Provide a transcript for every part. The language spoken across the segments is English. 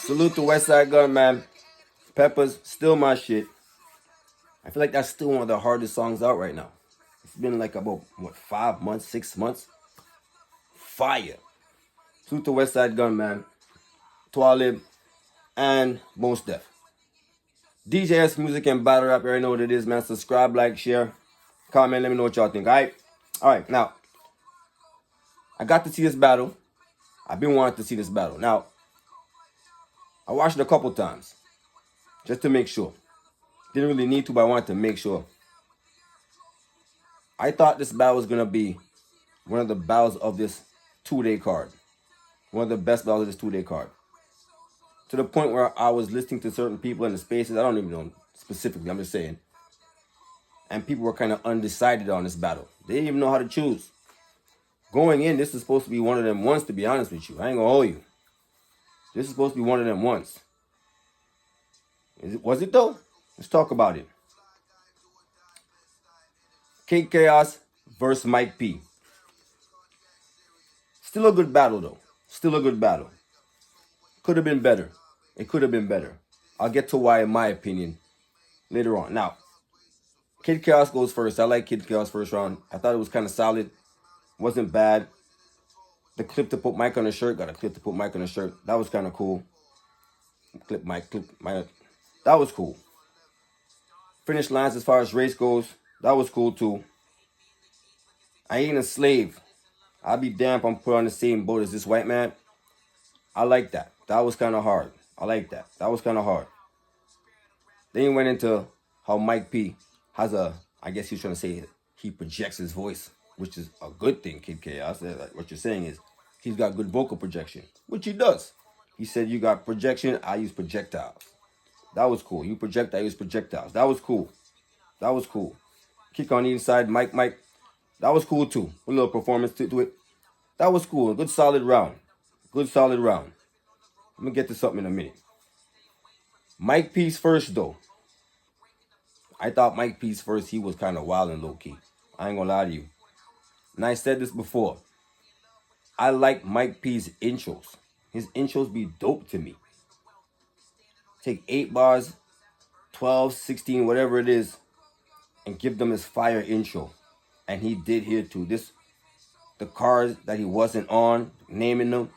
Salute to Westside Gun, man. Peppers, still my shit. I feel like that's still one of the hardest songs out right now. It's been like about, what, 5 months, 6 months? Fire. Salute to Westside Gun, man. Twalib and Mos Def. D.J.S. Music and Battle Rap. You already know what it is, man. Subscribe, like, share, comment. Let me know what y'all think, alright? Alright, now, I got to see this battle. I've been wanting to see this battle. Now, I watched it a couple times just to make sure. Didn't really need to, but I wanted to make sure. I thought this battle was going to be one of the battles of this two-day card. One of the best battles of this two-day card. To the point where I was listening to certain people in the spaces. I don't even know specifically, I'm just saying. And people were kind of undecided on this battle. They didn't even know how to choose. Going in, this is supposed to be one of them ones, to be honest with you. I ain't going to hold you. This is supposed to be one of them ones. Was it though? Let's talk about it. KiD KHAOS versus Mike P. Still a good battle though. Still a good battle. Could have been better. It could have been better. I'll get to why in my opinion later on. Now, KiD KHAOS goes first. I like KiD KHAOS first round. I thought it was kind of solid. Wasn't bad. The clip to put Mike on the shirt. Got a clip to put Mike on the shirt. That was kind of cool. Clip Mike. That was cool. Finish lines as far as race goes. That was cool too. I ain't a slave. I'll be damned if I'm put on the same boat as this white man. I like that. That was kind of hard. I like that. That was kind of hard. Then he went into how Mike P has a, I guess he's trying to say he projects his voice, which is a good thing, KiD KHAOS. Like what you're saying is he's got good vocal projection, which he does. He said you got projection, I use projectiles. That was cool. You project, I use projectiles. That was cool. That was cool. Kick on the inside, Mike. That was cool too. A little performance to it. That was cool. A good solid round. Good solid round. I'm going to get to something in a minute. Mike P's first though. I thought Mike P's first, he was kind of wild and low-key. I ain't going to lie to you. And I said this before. I like Mike P's intros. His intros be dope to me. Take 8 bars, 12, 16, whatever it is, and give them his fire intro. And he did here too. The cars that he wasn't on, naming them.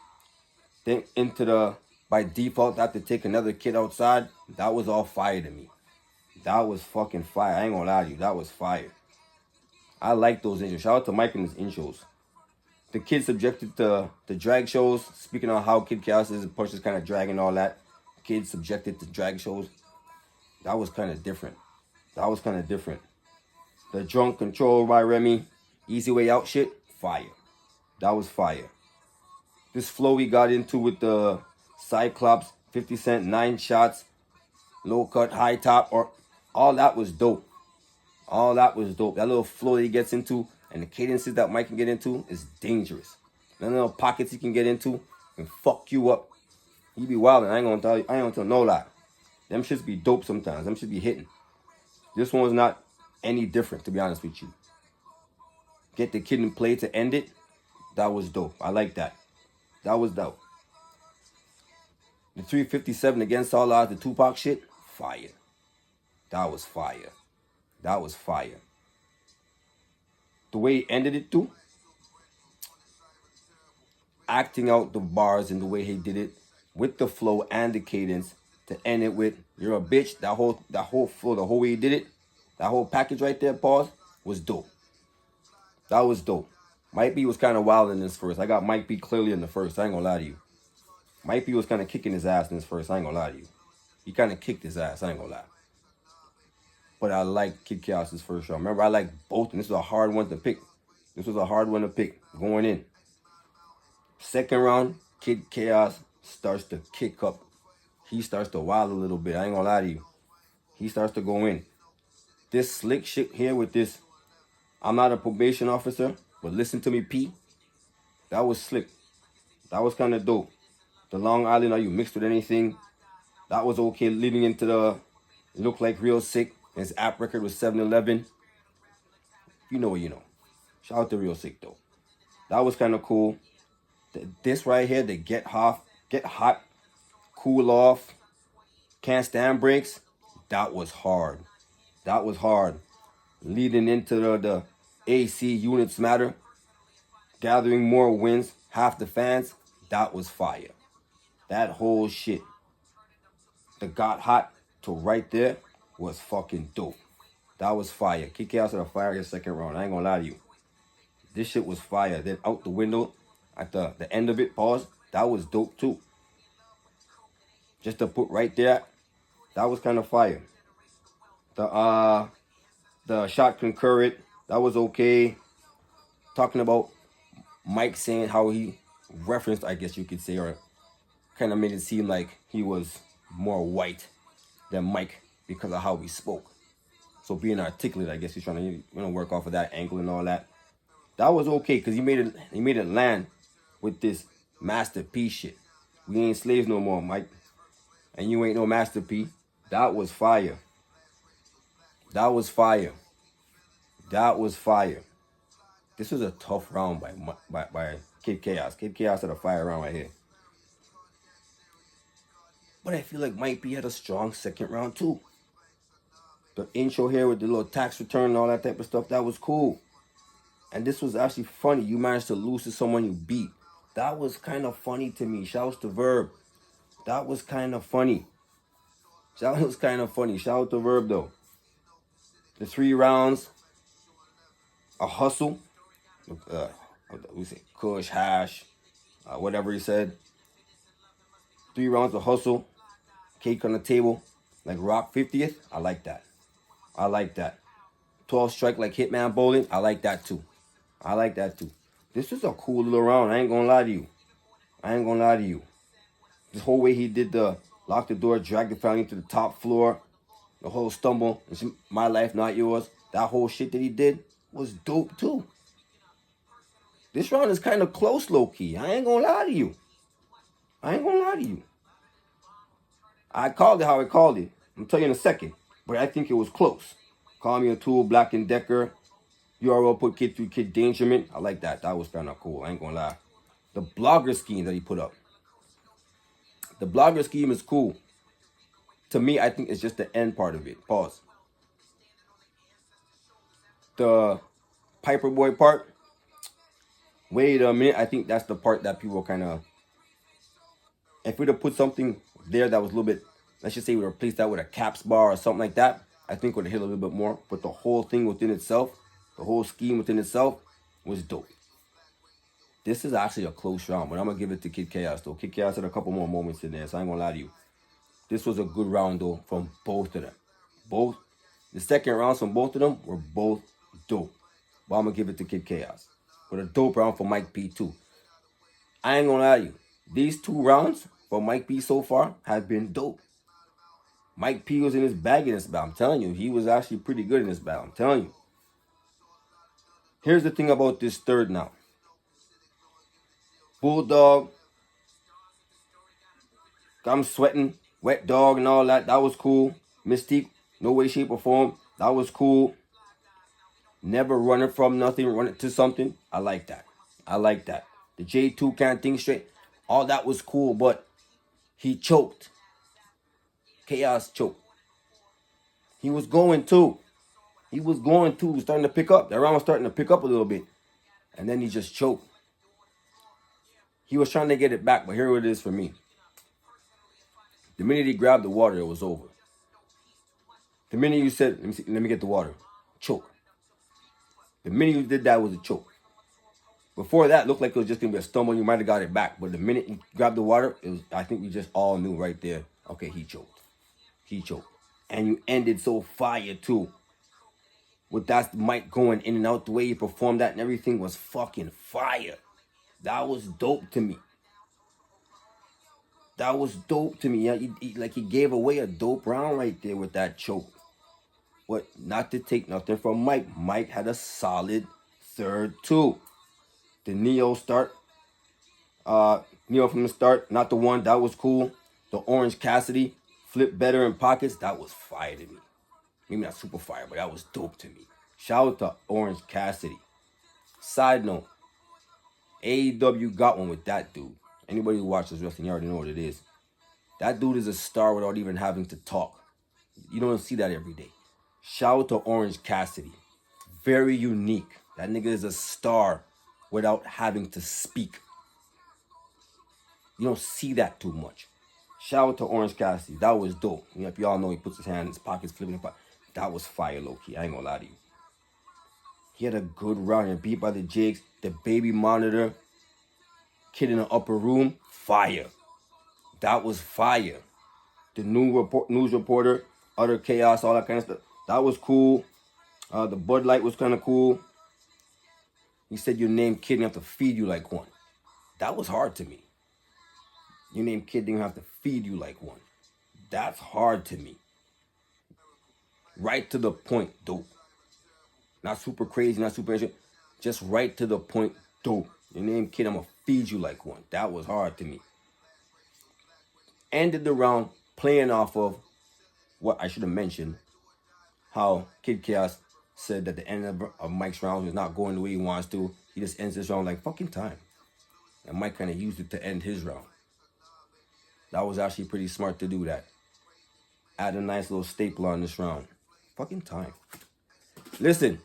Then into the, by default, I have to take another kid outside. That was all fire to me. That was fucking fire. I ain't gonna lie to you. That was fire. I like those intros. Shout out to Mike and his intros. The kid subjected to the drag shows. Speaking on how KiD KHAOS is, Push is kind of dragging all that. Kids subjected to drag shows. That was kind of different. That was kind of different. The Drunk Control by Remy, Easy Way Out shit, fire. That was fire. This flow we got into with the Cyclops, 50 Cent, 9 shots, low cut, high top, or all that was dope. All that was dope. That little flow that he gets into and the cadences that Mike can get into is dangerous. The little pockets he can get into can fuck you up. He be wildin'. I ain't gonna tell no lie. Them shits be dope sometimes. Them shits be hitting. This one was not any different, to be honest with you. Get the kid in play to end it. That was dope. I like that. That was dope. The 357 against all odds, the Tupac shit, fire. That was fire. That was fire. The way he ended it too, acting out the bars and the way he did it with the flow and the cadence to end it with "you're a bitch." That whole flow, the whole way he did it, that whole package right there, pause, was dope. That was dope. Mike B was kind of wild in this first. I got Mike B clearly in the first. I ain't gonna lie to you. Mike B was kind of kicking his ass in this first. I ain't gonna lie to you. He kind of kicked his ass. I ain't gonna lie. But I like KiD KHAOS' first round. Remember, I like both, and this was a hard one to pick. This was a hard one to pick going in. Second round, KiD KHAOS starts to kick up. He starts to wild a little bit. I ain't gonna lie to you. He starts to go in. This slick shit here with this, I'm not a probation officer, but listen to me, P. That was slick. That was kind of dope. The Long Island, are you mixed with anything? That was okay. Leading into the Look Like Real Sick. His app record was 7-11. You know what you know. Shout out to Real Sick though. That was kind of cool. This right here, the get hot, cool off, can't stand breaks, that was hard. That was hard. Leading into the AC units matter, gathering more wins, half the fans, that was fire. That whole shit, the got hot to right there was fucking dope. That was fire. KiD KHAOS had a fire in the second round. I ain't gonna lie to you. This shit was fire. Then out the window, at the end of it, pause, that was dope too. Just to put right there, that was kind of fire. The shot concurrent, that was okay. Talking about Mike saying how he referenced, I guess you could say, or kind of made it seem like he was more white than Mike because of how he spoke. So being articulate, I guess he's trying to work off of that angle and all that. That was okay because he made it land with this Master P shit. We ain't slaves no more, Mike. And you ain't no Master P. That was fire. That was fire. That was fire. This was a tough round by KiD KHAOS. KiD KHAOS had a fire round right here. But I feel like Mike P had a strong second round too. The intro here with the little tax return and all that type of stuff, that was cool. And this was actually funny. You managed to lose to someone you beat. That was kind of funny to me. Shouts to Verb. That was kind of funny. That was kind of funny. Shout out to Verb though. The 3 rounds, a hustle. We say Kush, hash, whatever he said. 3 rounds of hustle. Cake on the table. Like Rock 50th. I like that. I like that. 12 strike like Hitman Bowling. I like that too. I like that too. This is a cool little round. I ain't gonna lie to you. I ain't gonna lie to you. This whole way he did the lock the door, drag the family to the top floor, the whole stumble, it's my life, not yours. That whole shit that he did was dope too. This round is kind of close, low-key. I ain't gonna lie to you. I ain't gonna lie to you. I called it how I called it. I'm telling you in a second. But I think it was close. Call Me a Tool, Black and Decker. URL put Kid through Kid Dangerment. I like that. That was kind of cool. I ain't gonna lie. The blogger scheme that he put up. The blogger scheme is cool. To me, I think it's just the end part of it. Pause. The Piper Boy part. Wait a minute. I think that's the part that people kind of... If we'd have put something there that was a little bit... Let's just say we replaced that with a caps bar or something like that. I think would have hit a little bit more. But the whole thing within itself, the whole scheme within itself was dope. This is actually a close round, but I'm going to give it to KiD KHAOS, though. KiD KHAOS had a couple more moments in there, so I ain't going to lie to you. This was a good round, though, from both of them. The second rounds from both of them were both dope. But I'm going to give it to KiD KHAOS. But a dope round for Mike P, too. I ain't going to lie to you. These 2 rounds for Mike P so far have been dope. Mike P was in his bag in this battle. I'm telling you, he was actually pretty good in this battle. I'm telling you. Here's the thing about this third now. Bulldog, I'm sweating, wet dog and all that. That was cool. Mystique, no way, shape, or form. That was cool. Never running from nothing, running to something. I like that. I like that. The J2 can't think straight. All that was cool, but he choked. KHAOS choked. He was going to. He was going to. He was starting to pick up. That round was starting to pick up a little bit. And then he just choked. He was trying to get it back, but here it is for me. The minute he grabbed the water, it was over. The minute you said, let me get the water. Choke. The minute you did that was a choke. Before that, it looked like it was just going to be a stumble. You might have got it back. But the minute you grabbed the water, I think we just all knew right there, okay, he choked. He choked. And you ended so fire, too. With that mic going in and out, the way you performed that and everything was fucking fire. That was dope to me. That was dope to me. He gave away a dope round right there with that choke. But not to take nothing from Mike. Mike had a solid third, too. The Neo start. Neo from the start. Not the one. That was cool. The Orange Cassidy. Flip better in pockets. That was fire to me. Maybe not super fire, but that was dope to me. Shout out to Orange Cassidy. Side note. AEW got one with that dude. Anybody who watches wrestling, you already know what it is. That dude is a star without even having to talk. You don't see that every day. Shout out to Orange Cassidy. Very unique. That nigga is a star without having to speak. You don't see that too much. Shout out to Orange Cassidy. That was dope. You know, if y'all know, he puts his hand in his pockets, flipping it. That was fire, low-key. I ain't gonna lie to you. He had a good round and beat by the Jakes. The baby monitor. Kid in the upper room. Fire. That was fire. The news reporter. Utter chaos. All that kind of stuff. That was cool. The Bud Light was kind of cool. He said your name Kid didn't have to feed you like one. That was hard to me. Your name Kid didn't have to feed you like one. That's hard to me. Right to the point, dope. Not super crazy, not super interesting. Just right to the point, dope. Your name Kid, I'm going to feed you like one. That was hard to me. Ended the round playing off of what I should have mentioned. How Kid Chaos said that the end of Mike's round was not going the way he wants to. He just ends this round like fucking time. And Mike kind of used it to end his round. That was actually pretty smart to do that. Add a nice little staple on this round. Fucking time. Listen.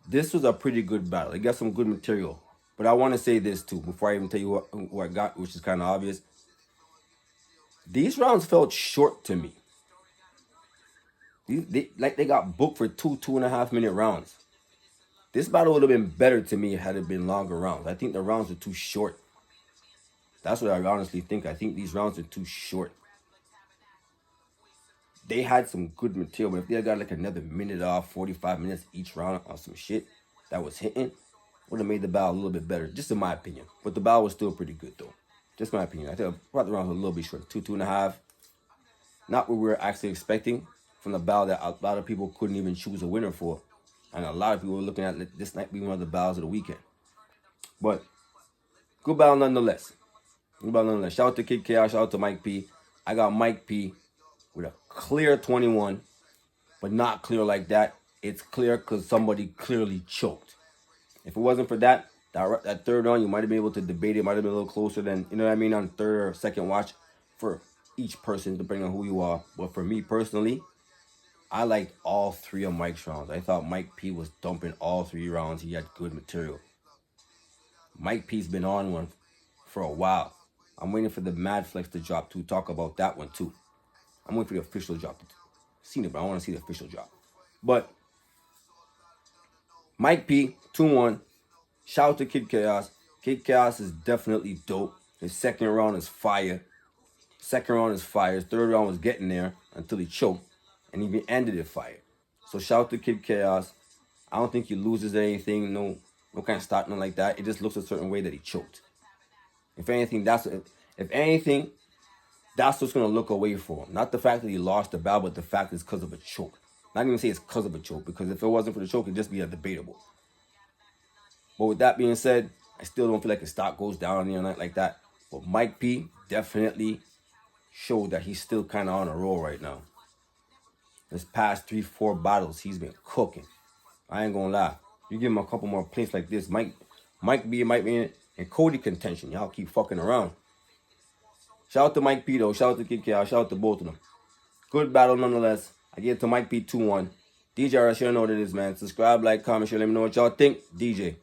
This was a pretty good battle. It got some good material. But I want to say this too, before I even tell you what I got, which is kind of obvious. These rounds felt short to me. They got booked for 2.5 minute rounds. This battle would have been better to me had it been longer rounds. I think the rounds are too short. That's what I honestly think. I think these rounds are too short. They had some good material, but if they had got like another minute off, 45 minutes each round on some shit that was hitting, would have made the battle a little bit better, just in my opinion. But the battle was still pretty good, though. Just my opinion. I think I brought the rounds a little bit short. 2.5. Not what we were actually expecting from the battle that a lot of people couldn't even choose a winner for. And a lot of people were looking at this night being one of the battles of the weekend. But good battle nonetheless. Shout out to Kid Chaos. Shout out to Mike P. I got Mike P with a clear 21, but not clear like that. It's clear because somebody clearly choked. If it wasn't for that third round, you might have been able to debate it. Might have been a little closer than, you know what I mean, on third or second watch for each person, depending on who you are. But for me personally, I liked all three of Mike's rounds. I thought Mike P was dumping all 3 rounds. He had good material. Mike P's been on one for a while. I'm waiting for the Mad Flex to drop to talk about that one too. I'm waiting for the official drop. Seen it, but I want to see the official drop. But Mike P, 2-1. Shout out to Kid Chaos. Kid Chaos is definitely dope. His second round is fire. His third round was getting there until he choked. And he ended it fire. So shout out to Kid Chaos. I don't think he loses anything. No kind of start, nothing like that. It just looks a certain way that he choked. If anything, that's what's going to look away for him. Not the fact that he lost the battle, but the fact it's because of a choke. Not even say it's because of a choke, because if it wasn't for the choke, it'd just be a debatable. But with that being said, I still don't feel like his stock goes down or nothing like that. But Mike P definitely showed that he's still kind of on a roll right now. This past 3-4 battles, he's been cooking. I ain't going to lie. You give him a couple more plays like this, Mike B might be in Cody contention. Y'all keep fucking around. Shout out to Mike P though. Shout out to Kid Chaos. Shout out to both of them. Good battle nonetheless. I give it to Mike P 2-1. D.J.S, you know what it is, man. Subscribe, like, comment, share. Let me know what y'all think. DJ.